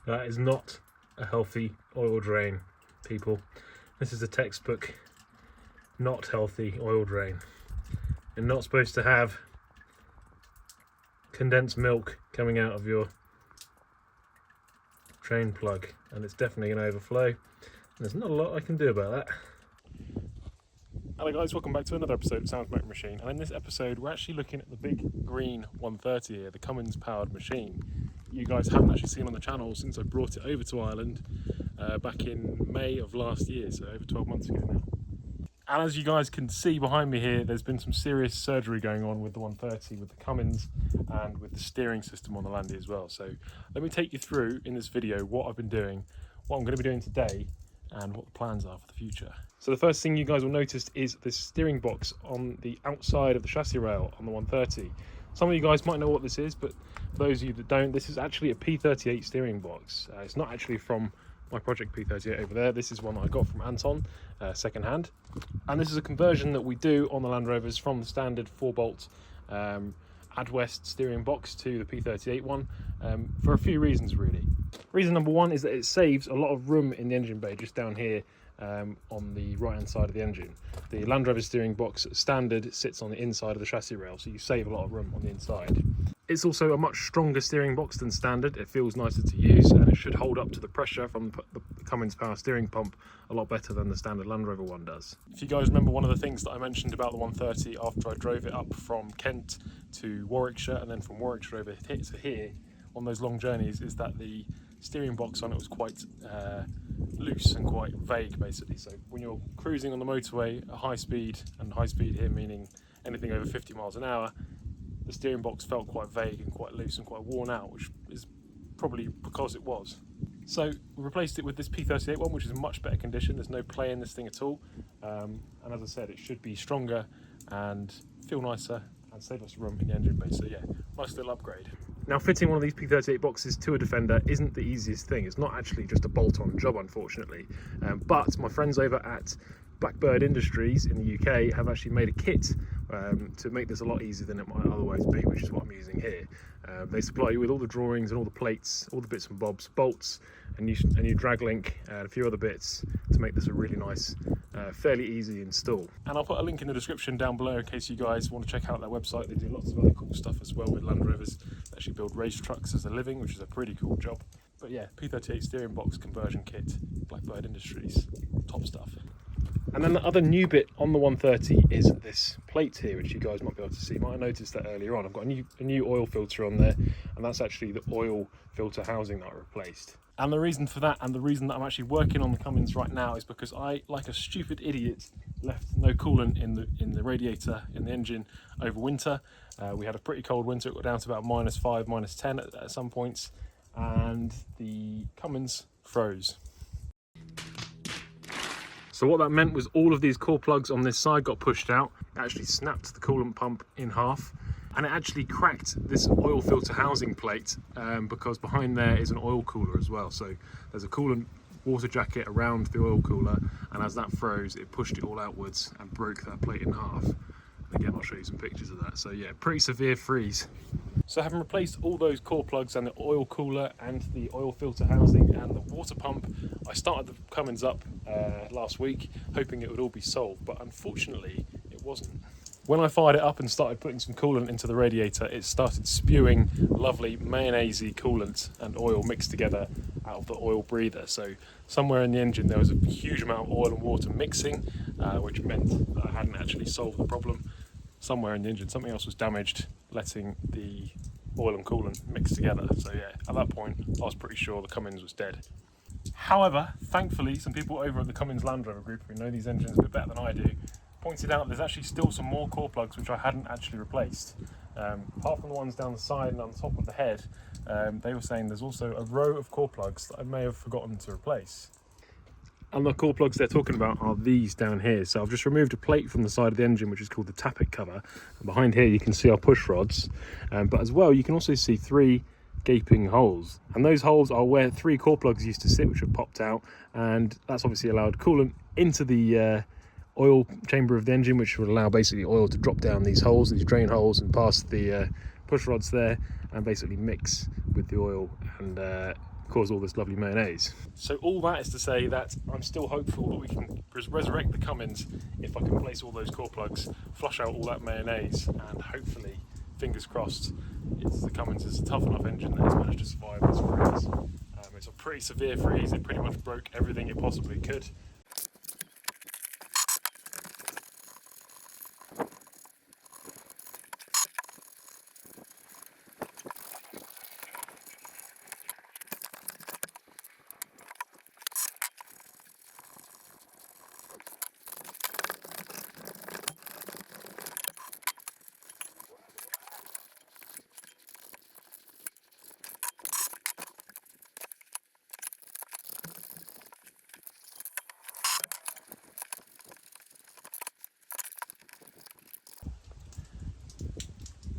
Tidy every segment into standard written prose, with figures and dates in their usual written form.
That is not a healthy oil drain, people. This is a textbook not healthy oil drain. You're not supposed to have condensed milk coming out of your drain plug, and it's definitely going to overflow, and there's not a lot I can do about that. Hello guys, welcome back to another episode of Sam's Motor Machine, and in this episode we're actually looking at the big green 130 here, the Cummins powered machine. You guys haven't actually seen on the channel since I brought it over to Ireland back in May of last year, so over 12 months ago now. And as you guys can see behind me here, there's been some serious surgery going on with the 130, with the Cummins and with the steering system on the Landy as well. So let me take you through in this video what I've been doing, what I'm going to be doing today, and what the plans are for the future. So the first thing you guys will notice is this steering box on the outside of the chassis rail on the 130. Some of you guys might know what this is, but for those of you that don't, this is actually a P38 steering box. It's not actually from my project P38 over there. This is one that I got from Anton, second hand. And this is a conversion that we do on the Land Rovers from the standard 4-bolt Adwest steering box to the P38 one, for a few reasons really. Reason number one is that it saves a lot of room in the engine bay just down here on the right hand side of the engine. The Land Rover steering box standard sits on the inside of the chassis rail, so you save a lot of room on the inside. It's also a much stronger steering box than standard. It feels nicer to use, and it should hold up to the pressure from the Cummins power steering pump a lot better than the standard Land Rover one does. If you guys remember, one of the things that I mentioned about the 130 after I drove it up from Kent to Warwickshire and then from Warwickshire over to here on those long journeys, is that the steering box on it was quite loose and quite vague basically. So when you're cruising on the motorway at high speed, and high speed here meaning anything over 50 miles an hour, the steering box felt quite vague and quite loose and quite worn out, which is probably because it was. So we replaced it with this P38 one, which is in much better condition. There's no play in this thing at all, and as I said, it should be stronger and feel nicer and save us room in the engine bay. So yeah, nice little upgrade. Now, fitting one of these P38 boxes to a Defender isn't the easiest thing. It's not actually just a bolt-on job, unfortunately, but my friends over at Blackbird Industries in the UK have actually made a kit to make this a lot easier than it might otherwise be, which is what I'm using here. They supply you with all the drawings and all the plates, all the bits and bobs, bolts, a new drag link and a few other bits to make this a really nice, fairly easy install. And I'll put a link in the description down below in case you guys want to check out their website. They do lots of other cool stuff as well with Land Rovers. They actually build race trucks as a living, which is a pretty cool job. But yeah, P38 steering box conversion kit, Blackbird Industries, top stuff. And then the other new bit on the 130 is this plate here, which you guys might be able to see. You might have noticed that earlier on. I've got a new oil filter on there, and that's actually the oil filter housing that I replaced. And the reason for that, and the reason that I'm actually working on the Cummins right now, is because I, like a stupid idiot, left no coolant in the radiator in the engine over winter. We had a pretty cold winter. It got down to about -5, -10 at some points, and the Cummins froze. So what that meant was all of these core plugs on this side got pushed out. It actually snapped the coolant pump in half, and it actually cracked this oil filter housing plate because behind there is an oil cooler as well. So there's a coolant water jacket around the oil cooler, and as that froze, it pushed it all outwards and broke that plate in half. Again, I'll show you some pictures of that. So yeah, pretty severe freeze. So having replaced all those core plugs and the oil cooler and the oil filter housing and the water pump, I started the Cummins up last week, hoping it would all be solved, but unfortunately it wasn't. When I fired it up and started putting some coolant into the radiator, it started spewing lovely mayonnaise-y coolant and oil mixed together out of the oil breather. So somewhere in the engine there was a huge amount of oil and water mixing, which meant that I hadn't actually solved the problem. Somewhere in the engine something else was damaged, letting the oil and coolant mix together. So yeah, at that point I was pretty sure the Cummins was dead. However, thankfully some people over at the Cummins Land Rover group, who know these engines a bit better than I do, pointed out there's actually still some more core plugs which I hadn't actually replaced. Apart from the ones down the side and on the top of the head, they were saying there's also a row of core plugs that I may have forgotten to replace. And the core plugs they're talking about are these down here. So I've just removed a plate from the side of the engine, which is called the tappet cover. And behind here you can see our push rods, but as well you can also see 3 gaping holes. And those holes are where 3 core plugs used to sit, which have popped out, and that's obviously allowed coolant into the oil chamber of the engine, which would allow basically oil to drop down these holes, these drain holes, and past the push rods there, and basically mix with the oil and cause all this lovely mayonnaise. So all that is to say that I'm still hopeful that we can resurrect the Cummins if I can place all those core plugs, flush out all that mayonnaise, and hopefully, fingers crossed, the Cummins is a tough enough engine that has managed to survive this freeze. It's a pretty severe freeze. It pretty much broke everything it possibly could.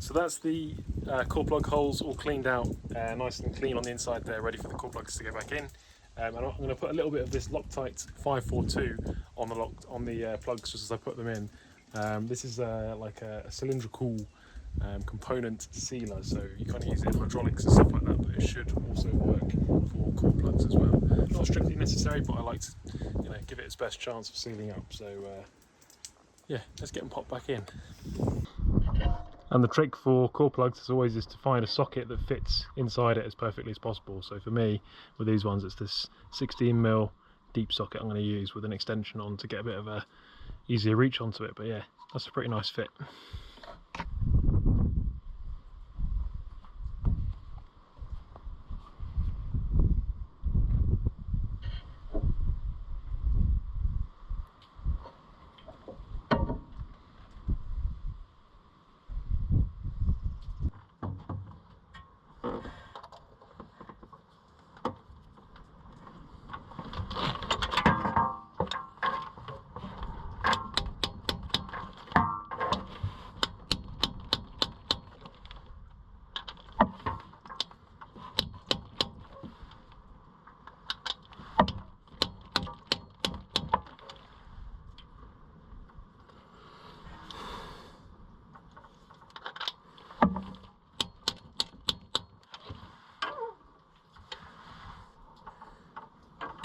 So that's the core plug holes all cleaned out, nice and clean on the inside there, ready for the core plugs to go back in. And I'm going to put a little bit of this Loctite 542 on the plugs just as I put them in. This is like a cylindrical component sealer, so you kind of use it in hydraulics and stuff like that, but it should also work for core plugs as well. Not strictly necessary, but I like to, give it its best chance of sealing up. So yeah, let's get them popped back in. And the trick for core plugs, as always, is to find a socket that fits inside it as perfectly as possible. So for me, with these ones, it's this 16mm deep socket I'm going to use with an extension on to get a bit of a easier reach onto it. But yeah, that's a pretty nice fit.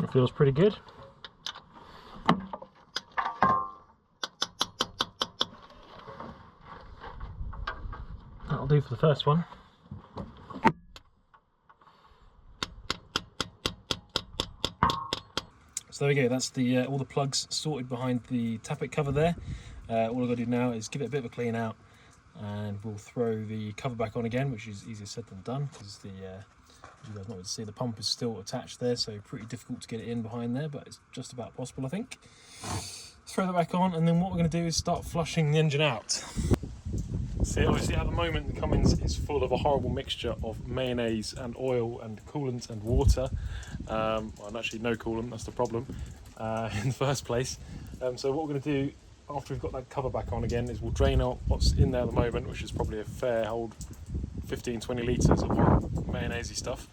It feels pretty good. That'll do for the first one. So there we go, that's the all the plugs sorted behind the tappet cover there. All I've got to do now is give it a bit of a clean out, and we'll throw the cover back on again, which is easier said than done, because the you guys might be able to see the pump is still attached there, so pretty difficult to get it in behind there, but it's just about possible, I think. Throw that back on, and then what we're going to do is start flushing the engine out. See, obviously at the moment the Cummins is full of a horrible mixture of mayonnaise and oil and coolant and water. Well, actually no coolant, that's the problem in the first place. So what we're going to do after we've got that cover back on again is we'll drain out what's in there at the moment, which is probably a fair old 15-20 litres of mayonnaisey stuff.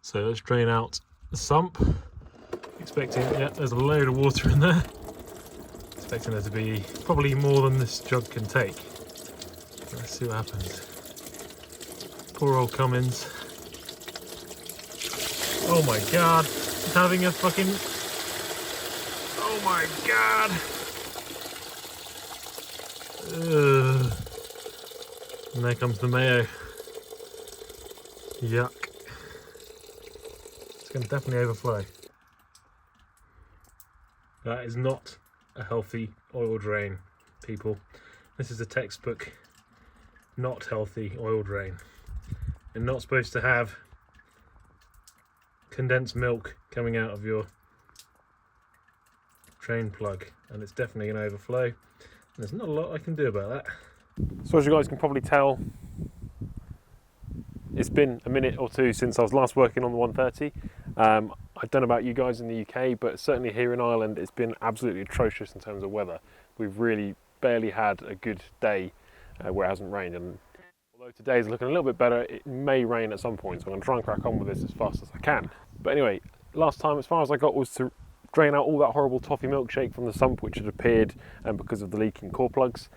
So let's drain out the sump. Expecting, yeah, there's a load of water in there. Expecting there to be probably more than this jug can take. Let's see what happens. Poor old Cummins. Oh my god, it's having a fucking... Oh my god! Ugh. And there comes the mayo. Yuck. It's going to definitely overflow. That is not a healthy oil drain, people. This is a textbook not healthy oil drain. You're not supposed to have condensed milk coming out of your drain plug, and it's definitely going to overflow. And there's not a lot I can do about that. So as you guys can probably tell, it's been a minute or two since I was last working on the 130. I don't know about you guys in the UK, but certainly here in Ireland it's been absolutely atrocious in terms of weather. We've really barely had a good day where it hasn't rained, and although today is looking a little bit better, it may rain at some point, so I'm going to try and crack on with this as fast as I can. But anyway, last time as far as I got was to drain out all that horrible toffee milkshake from the sump which had appeared because of the leaking core plugs.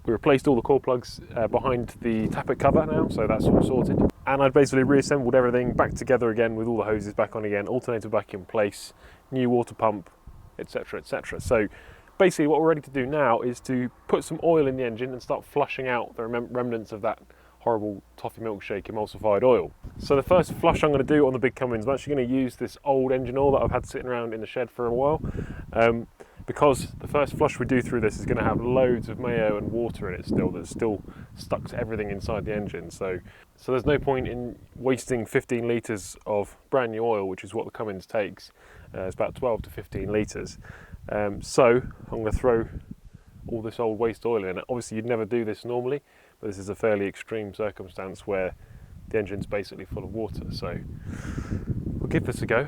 We replaced all the core plugs behind the tappet cover now, so that's all sorted. And I'd basically reassembled everything back together again with all the hoses back on again, alternator back in place, new water pump, etc, etc. So basically what we're ready to do now is to put some oil in the engine and start flushing out the remnants of that horrible toffee milkshake emulsified oil. So the first flush I'm going to do on the big Cummins, I'm actually going to use this old engine oil that I've had sitting around in the shed for a while. Because the first flush we do through this is going to have loads of mayo and water in it still, that's still stuck to everything inside the engine. So there's no point in wasting 15 litres of brand new oil, which is what the Cummins takes. It's about 12 to 15 litres. So I'm going to throw all this old waste oil in. Obviously you'd never do this normally, but this is a fairly extreme circumstance where the engine's basically full of water. So we'll give this a go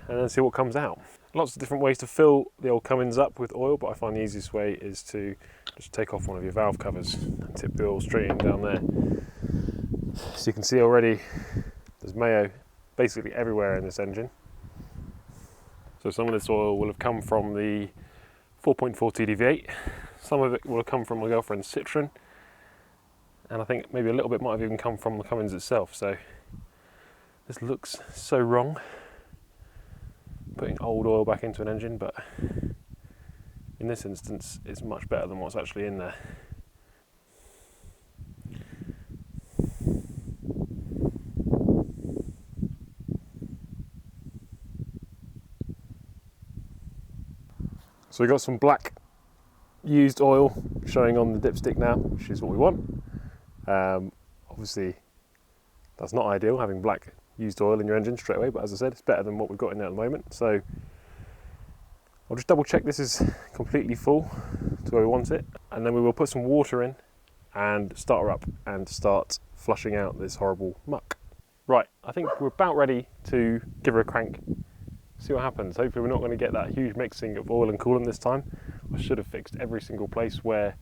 and then see what comes out. Lots of different ways to fill the old Cummins up with oil, but I find the easiest way is to just take off one of your valve covers and tip the oil straight in down there. So you can see already there's mayo basically everywhere in this engine. So some of this oil will have come from the 4.4 TDV8, some of it will have come from my girlfriend's Citroen, and I think maybe a little bit might have even come from the Cummins itself. So this looks so wrong, putting old oil back into an engine, but in this instance it's much better than what's actually in there. So we've got some black used oil showing on the dipstick now, which is what we want. Obviously that's not ideal, having black used oil in your engine straight away, but as I said, it's better than what we've got in there at the moment. So I'll just double check this is completely full to where we want it, and then we will put some water in and start her up and start flushing out this horrible muck. Right, I think we're about ready to give her a crank, see what happens. Hopefully we're not going to get that huge mixing of oil and coolant this time. I should have fixed every single place where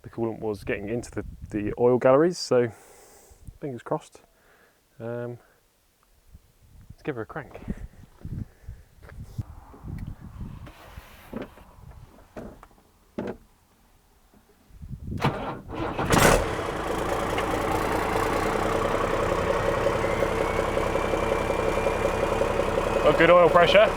the coolant was getting into the oil galleries, so fingers crossed. Let's give her a crank. Got good oil pressure.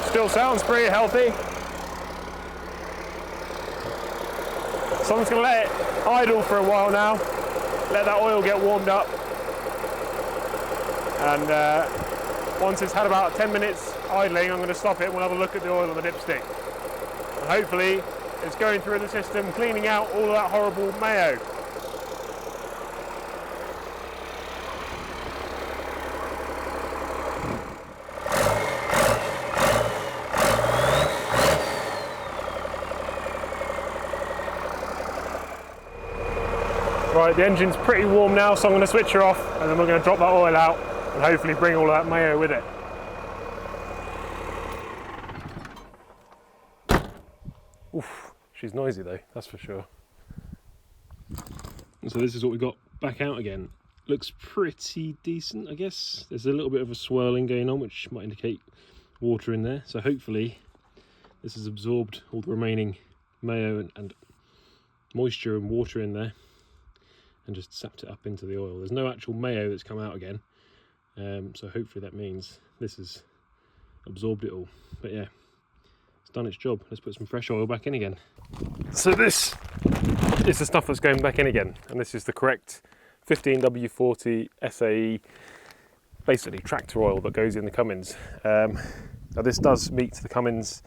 Still sounds pretty healthy. So I'm just going to let it idle for a while now, let that oil get warmed up, and once it's had about 10 minutes idling, I'm going to stop it and we'll have a look at the oil on the dipstick. And hopefully it's going through the system, cleaning out all of that horrible mayo. Right, the engine's pretty warm now, so I'm going to switch her off and then we're going to drop that oil out and hopefully bring all that mayo with it. Oof, she's noisy though, that's for sure. And so this is what we got back out again. Looks pretty decent, I guess. There's a little bit of a swirling going on, which might indicate water in there. So hopefully this has absorbed all the remaining mayo and moisture and water in there, and just sapped it up into the oil. There's no actual mayo that's come out again, so hopefully that means this has absorbed it all. But yeah, it's done its job. Let's put some fresh oil back in again. So this is the stuff that's going back in again, and this is the correct 15W40 SAE, basically tractor oil that goes in the Cummins. Now this does meet the Cummins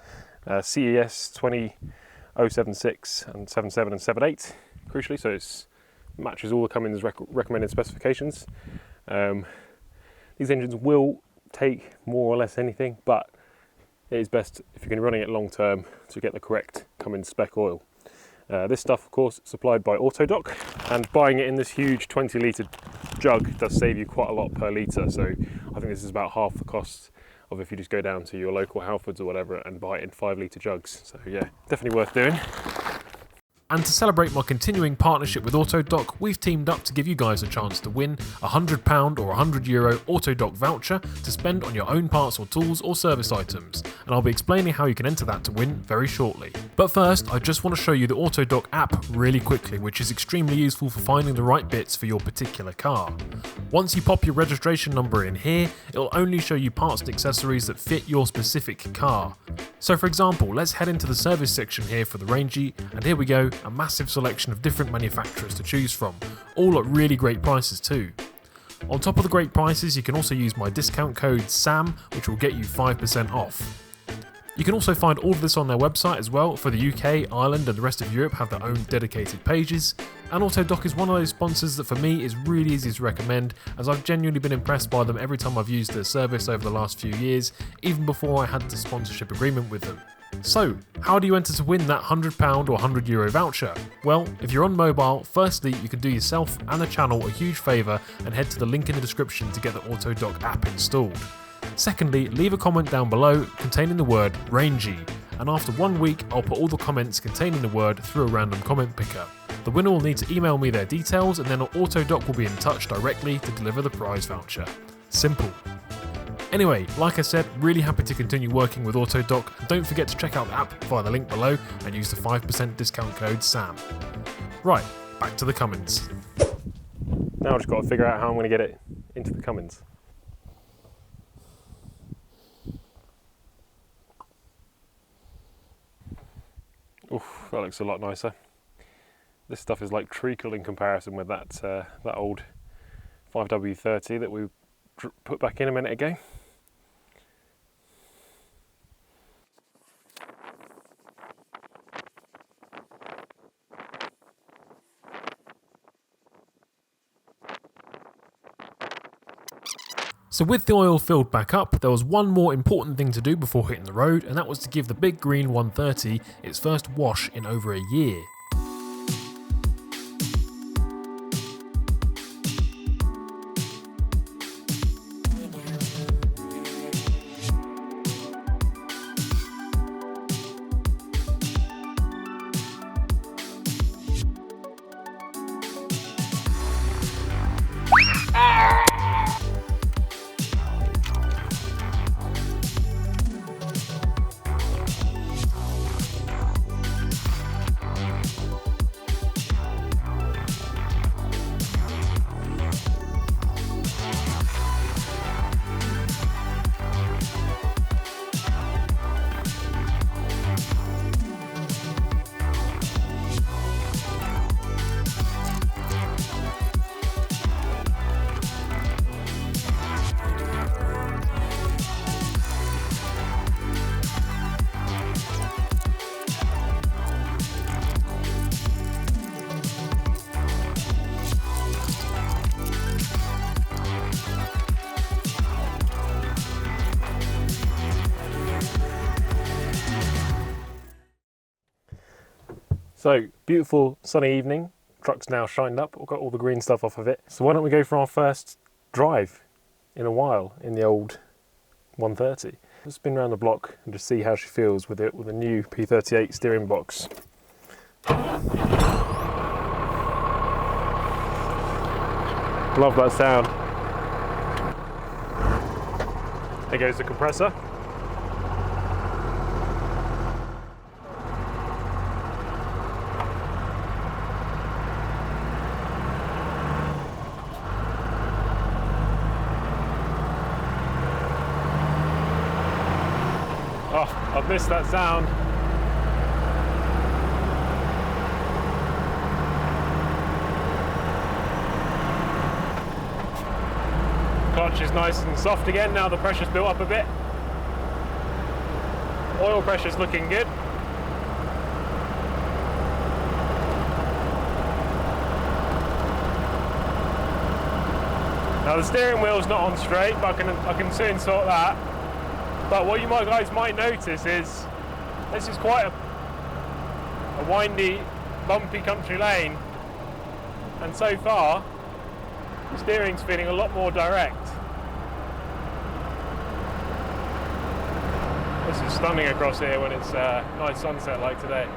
CES 20076 and 77 and 78, crucially, so it matches all the Cummins recommended specifications. These engines will take more or less anything, but it is best if you're going to be running it long term to get the correct Cummins spec oil. This stuff, of course, is supplied by AUTODOC, and buying it in this huge 20 litre jug does save you quite a lot per litre. So I think this is about half the cost of if you just go down to your local Halfords or whatever and buy it in 5 litre jugs. So yeah, definitely worth doing. And to celebrate my continuing partnership with AUTODOC, we've teamed up to give you guys a chance to win a £100 or €100 AUTODOC voucher to spend on your own parts or tools or service items, and I'll be explaining how you can enter that to win very shortly. But first, I just want to show you the AUTODOC app really quickly, which is extremely useful for finding the right bits for your particular car. Once you pop your registration number in here, it'll only show you parts and accessories that fit your specific car. So for example, let's head into the service section here for the RANGIE, and here we go, a massive selection of different manufacturers to choose from, all at really great prices too. On top of the great prices, you can also use my discount code SAM, which will get you 5% off. You can also find all of this on their website as well. For the UK, Ireland and the rest of Europe have their own dedicated pages. And AUTODOC is one of those sponsors that for me is really easy to recommend, as I've genuinely been impressed by them every time I've used their service over the last few years, even before I had the sponsorship agreement with them. So, how do you enter to win that £100 or €100 voucher? Well, if you're on mobile, firstly you can do yourself and the channel a huge favour and head to the link in the description to get the AUTODOC app installed. Secondly, leave a comment down below containing the word RANGIE, and after 1 week I'll put all the comments containing the word through a random comment picker. The winner will need to email me their details, and then AUTODOC will be in touch directly to deliver the prize voucher. Simple. Anyway, like I said, really happy to continue working with AUTODOC, and don't forget to check out the app via the link below and use the 5% discount code SAM. Right, back to the Cummins. Now I've just got to figure out how I'm going to get it into the Cummins. Oof, that looks a lot nicer. This stuff is like treacle in comparison with that old 5W30 that we put back in a minute ago. So with the oil filled back up, there was one more important thing to do before hitting the road, and that was to give the big green 130 its first wash in over a year. So, beautiful sunny evening, truck's now shined up, we've got all the green stuff off of it. So why don't we go for our first drive in a while in the old 130. Let's spin around the block and just see how she feels with it with a new P38 steering box. Love that sound. There goes the compressor. Oh, I've missed that sound. Clutch is nice and soft again now the pressure's built up a bit. Oil pressure's looking good. Now the steering wheel's not on straight, but I can soon sort that. But what you guys might notice is this is quite a windy, bumpy country lane, and so far the steering's feeling a lot more direct. This is stunning across here when it's nice sunset like today.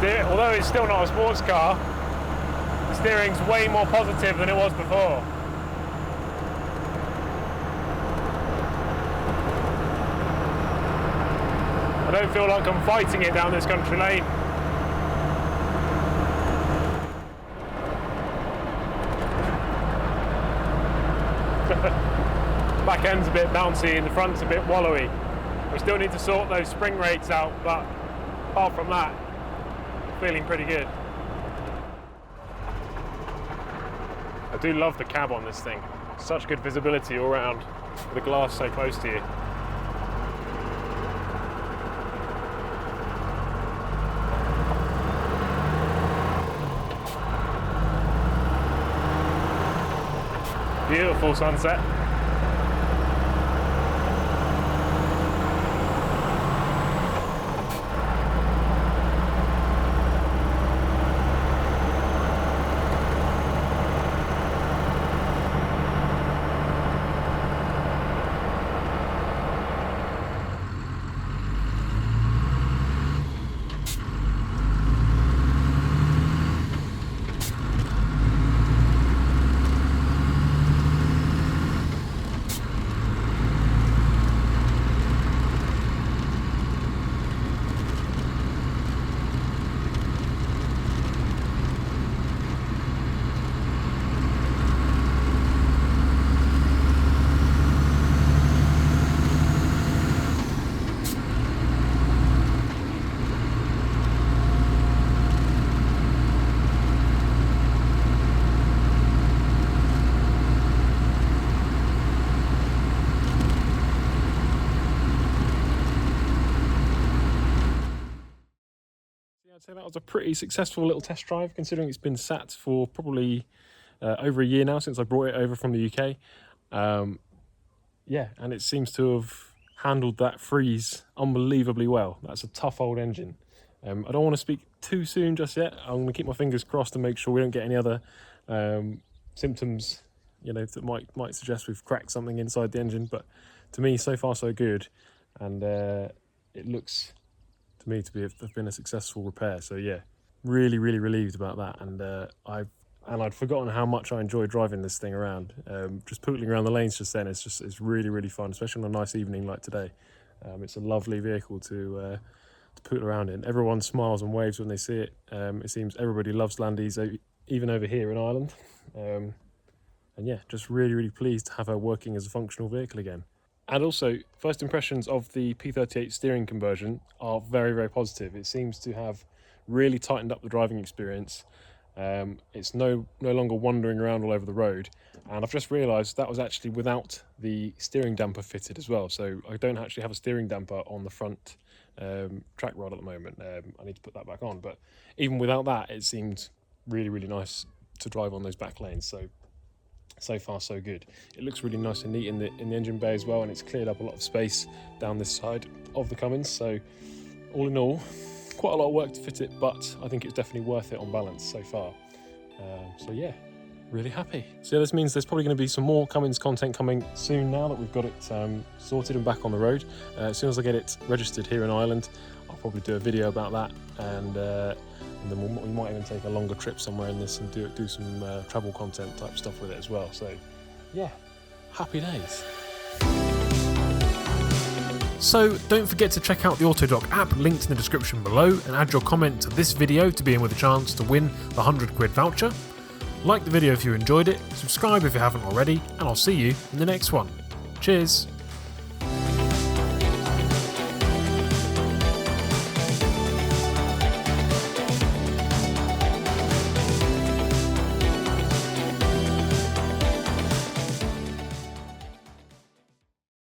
Although it's still not a sports car, the steering's way more positive than it was before. I don't feel like I'm fighting it down this country lane. Back end's a bit bouncy and the front's a bit wallowy. We still need to sort those spring rates out, but apart from that, feeling pretty good. I do love the cab on this thing. Such good visibility all around with the glass so close to you. Beautiful sunset. I'd say that was a pretty successful little test drive, considering it's been sat for probably over a year now since I brought it over from the UK. Yeah, and it seems to have handled that freeze unbelievably well. That's a tough old engine. I don't want to speak too soon just yet. I'm going to keep my fingers crossed to make sure we don't get any other symptoms, you know, that might suggest we've cracked something inside the engine. But to me, so far so good, and it looks to me to have been a successful repair. So yeah, really relieved about that. And I'd forgotten how much I enjoy driving this thing around. Just pootling around the lanes just then, it's really fun, especially on a nice evening like today. It's a lovely vehicle to put around in. Everyone smiles and waves when they see it. It seems everybody loves Landies, even over here in Ireland. And yeah, just really pleased to have her working as a functional vehicle again. And also, first impressions of the P38 steering conversion are very positive. It seems to have really tightened up the driving experience. It's no longer wandering around all over the road. And I've just realised that was actually without the steering damper fitted as well. So I don't actually have a steering damper on the front track rod at the moment. I need to put that back on. But even without that, it seemed really nice to drive on those back lanes. So far so good. It looks really nice and neat in the engine bay as well, and it's cleared up a lot of space down this side of the Cummins. So all in all, quite a lot of work to fit it, but I think it's definitely worth it on balance so far. So yeah, really happy. So yeah, this means there's probably going to be some more Cummins content coming soon now that we've got it sorted and back on the road. As soon as I get it registered here in Ireland, I'll probably do a video about that, and then we might even take a longer trip somewhere in this and do some travel content type stuff with it as well. So yeah, happy days. So don't forget to check out the AUTODOC app linked in the description below, and add your comment to this video to be in with a chance to win the 100 quid voucher. Like the video if you enjoyed it, subscribe if you haven't already, and I'll see you in the next one. Cheers!